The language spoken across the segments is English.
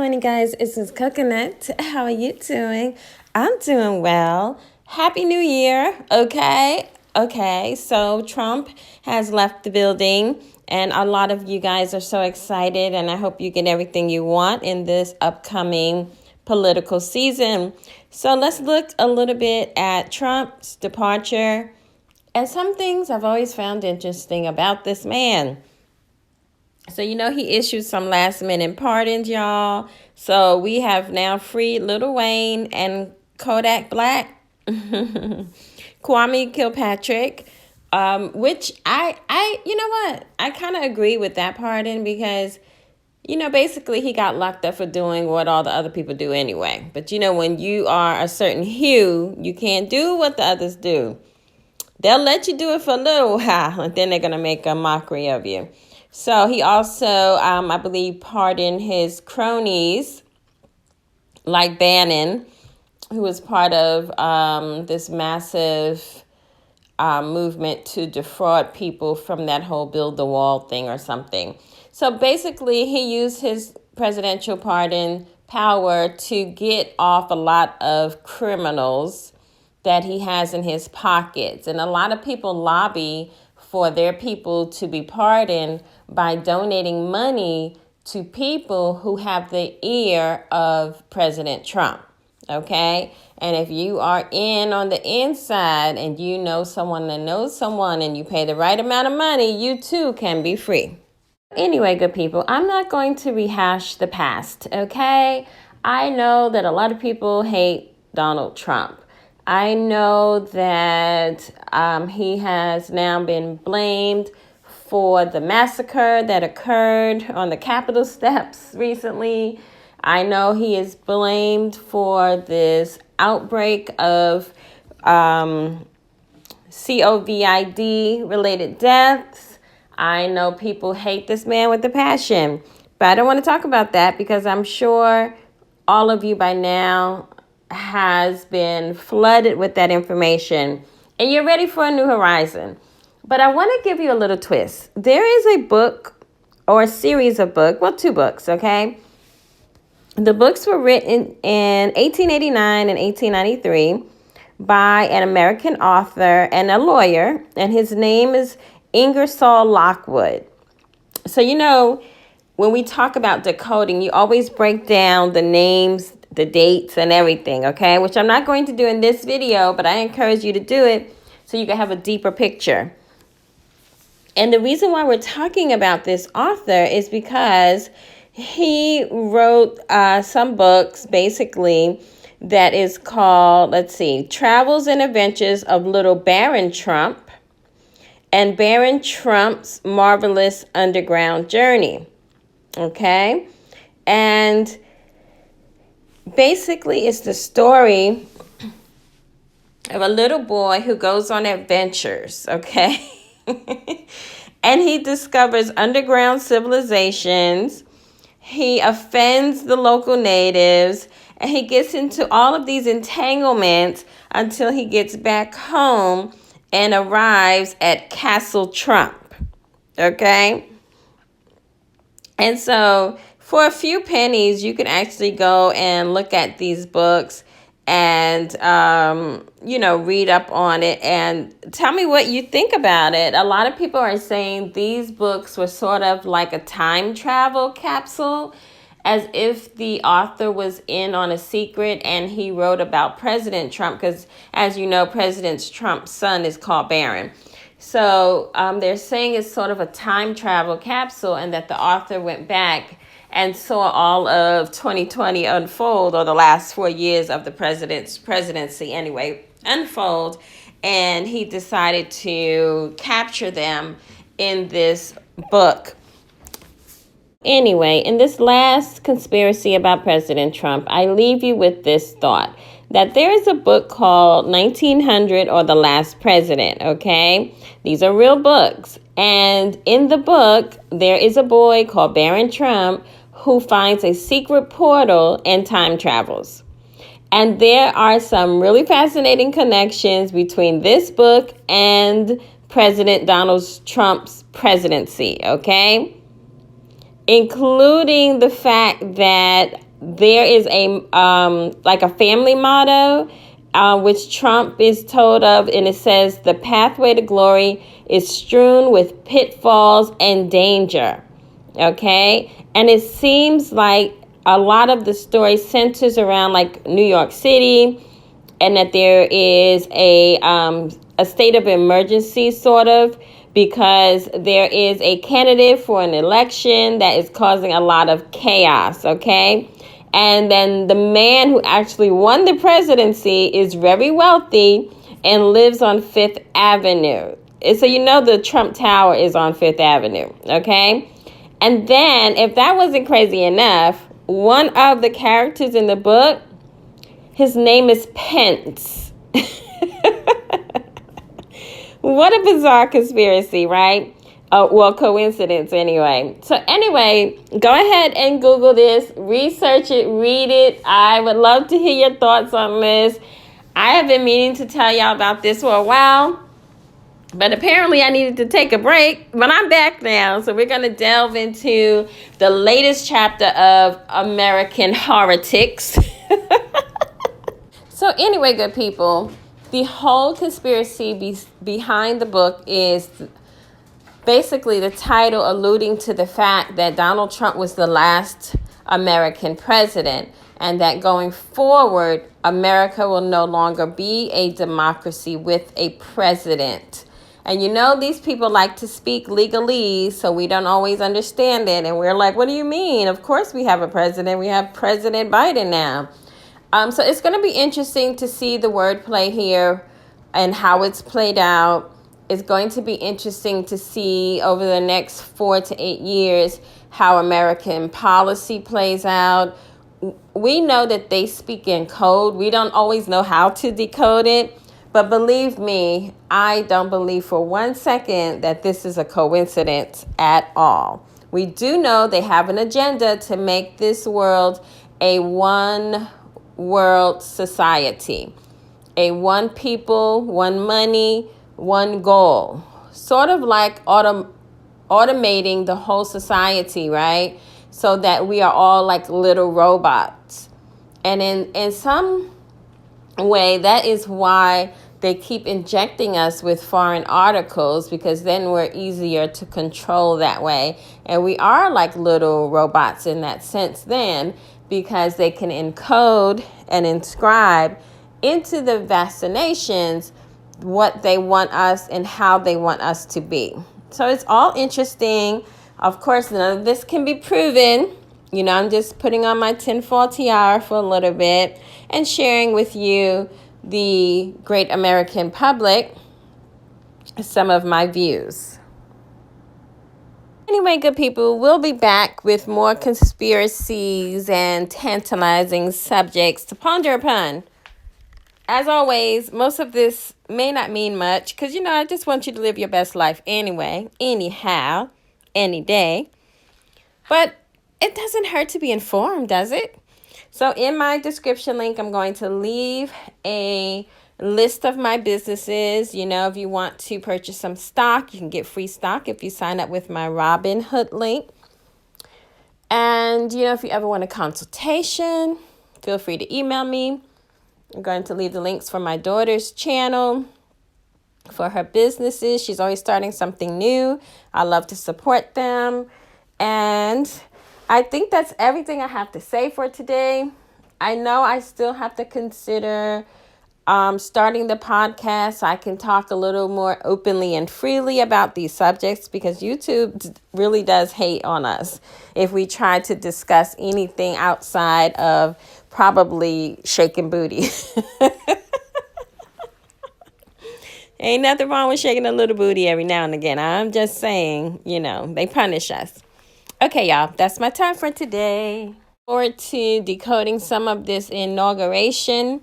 morning, guys. This is Coconut. How are you doing? I'm doing well. Happy New Year. Okay. So Trump has left the building, and a lot of you guys are so excited, and I hope you get everything you want in this upcoming political season. So let's look a little bit at Trump's departure and some things I've always found interesting about this man. So, he issued some last minute pardons, y'all. So we have now freed Lil Wayne and Kodak Black, Kwame Kilpatrick, which you know what? I kind of agree with that pardon because, basically he got locked up for doing what all the other people do anyway. But, when you are a certain hue, you can't do what the others do. They'll let you do it for a little while, and then they're going to make a mockery of you. So he also, I believe, pardoned his cronies, like Bannon, who was part of this massive movement to defraud people from that whole build the wall thing or something. So basically, he used his presidential pardon power to get off a lot of criminals that he has in his pockets. And a lot of people lobby for their people to be pardoned by donating money to people who have the ear of President Trump, okay? And if you are in on the inside and you know someone that knows someone and you pay the right amount of money, you too can be free. Anyway, good people, I'm not going to rehash the past, okay? I know that a lot of people hate Donald Trump. I know that he has now been blamed for the massacre that occurred on the Capitol steps recently. I know he is blamed for this outbreak of COVID related deaths. I know people hate this man with a passion, but I don't want to talk about that because I'm sure all of you by now has been flooded with that information and you're ready for a new horizon. But I want to give you a little twist. There is a book or a series of books, well, 2 books, okay? The books were written in 1889 and 1893 by an American author and a lawyer, and his name is Ingersoll Lockwood. So, when we talk about decoding, you always break down the names, the dates, and everything, okay? Which I'm not going to do in this video, but I encourage you to do it so you can have a deeper picture. And the reason why we're talking about this author is because he wrote some books, basically, that is called, Travels and Adventures of Little Baron Trump and Baron Trump's Marvelous Underground Journey, okay? And basically, it's the story of a little boy who goes on adventures, okay? And he discovers underground civilizations. He offends the local natives, and he gets into all of these entanglements until he gets back home and arrives at Castle Trump, okay? And so for a few pennies, you can actually go and look at these books and, read up on it and tell me what you think about it. A lot of people are saying these books were sort of like a time travel capsule, as if the author was in on a secret and he wrote about President Trump, because as you know, President Trump's son is called Barron. So they're saying it's sort of a time travel capsule and that the author went back and saw all of 2020 unfold, or the last 4 years of the president's presidency anyway, unfold. And he decided to capture them in this book. Anyway, in this last conspiracy about President Trump, I leave you with this thought, that there is a book called 1900 or The Last President, okay? These are real books. And in the book, there is a boy called Baron Trump who finds a secret portal and time travels. And there are some really fascinating connections between this book and President Donald Trump's presidency, okay? Including the fact that there is a like a family motto, which Trump is told of, and it says the pathway to glory is strewn with pitfalls and danger. Okay, and it seems like a lot of the story centers around like New York City, and that there is a state of emergency, sort of, because there is a candidate for an election that is causing a lot of chaos, okay? And then the man who actually won the presidency is very wealthy and lives on Fifth Avenue. So you know the Trump Tower is on Fifth Avenue, okay? And then, if that wasn't crazy enough, one of the characters in the book, his name is Pence. What a bizarre conspiracy, right? Well, coincidence anyway. So anyway, go ahead and Google this, research it, read it. I would love to hear your thoughts on this. I have been meaning to tell y'all about this for a while, but apparently I needed to take a break. But I'm back now, so we're going to delve into the latest chapter of American Heretics. So anyway, good people, the whole conspiracy behind the book is basically the title alluding to the fact that Donald Trump was the last American president, and that going forward, America will no longer be a democracy with a president. And you know, these people like to speak legalese, so we don't always understand it. And we're like, what do you mean? Of course we have a president. We have President Biden now. So it's going to be interesting to see the wordplay here and how it's played out. It's going to be interesting to see over the next 4 to 8 years how American policy plays out. We know that they speak in code. We don't always know how to decode it. But believe me, I don't believe for 1 second that this is a coincidence at all. We do know they have an agenda to make this world a one world society, a one people, one money, one goal, sort of like automating the whole society, right? So that we are all like little robots. And in some way, that is why they keep injecting us with foreign articles, because then we're easier to control that way. And we are like little robots in that sense then, because they can encode and inscribe into the vaccinations what they want us and how they want us to be. So it's all interesting. Of course, none of this can be proven. You know, I'm just putting on my tinfoil tiara for a little bit and sharing with you, the great American public, some of my views. Anyway, good people, we'll be back with more conspiracies and tantalizing subjects to ponder upon. As always, most of this may not mean much because, you know, I just want you to live your best life anyway, anyhow, any day. But it doesn't hurt to be informed, does it? So in my description link, I'm going to leave a list of my businesses. You know, if you want to purchase some stock, you can get free stock if you sign up with my Robinhood link. And, you know, if you ever want a consultation, feel free to email me. I'm going to leave the links for my daughter's channel, for her businesses. She's always starting something new. I love to support them. And I think that's everything I have to say for today. I know I still have to consider starting the podcast so I can talk a little more openly and freely about these subjects, because YouTube really does hate on us if we try to discuss anything outside of probably shaking booty. Ain't nothing wrong with shaking a little booty every now and again. I'm just saying, you know, they punish us. Okay, y'all, that's my time for today. Forward to decoding some of this inauguration,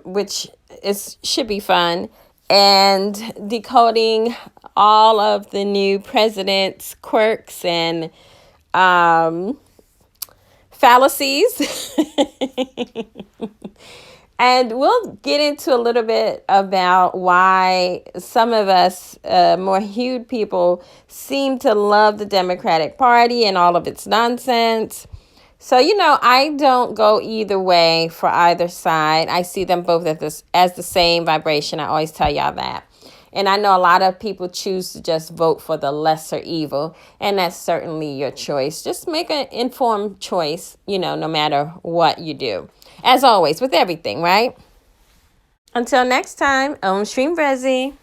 which should be fun, and decoding all of the new president's quirks and fallacies. And we'll get into a little bit about why some of us more hued people seem to love the Democratic Party and all of its nonsense. So, I don't go either way for either side. I see them both as the same vibration. I always tell y'all that. And I know a lot of people choose to just vote for the lesser evil, and that's certainly your choice. Just make an informed choice, no matter what you do. As always, with everything, right? Until next time, Om Shrim Vrezi.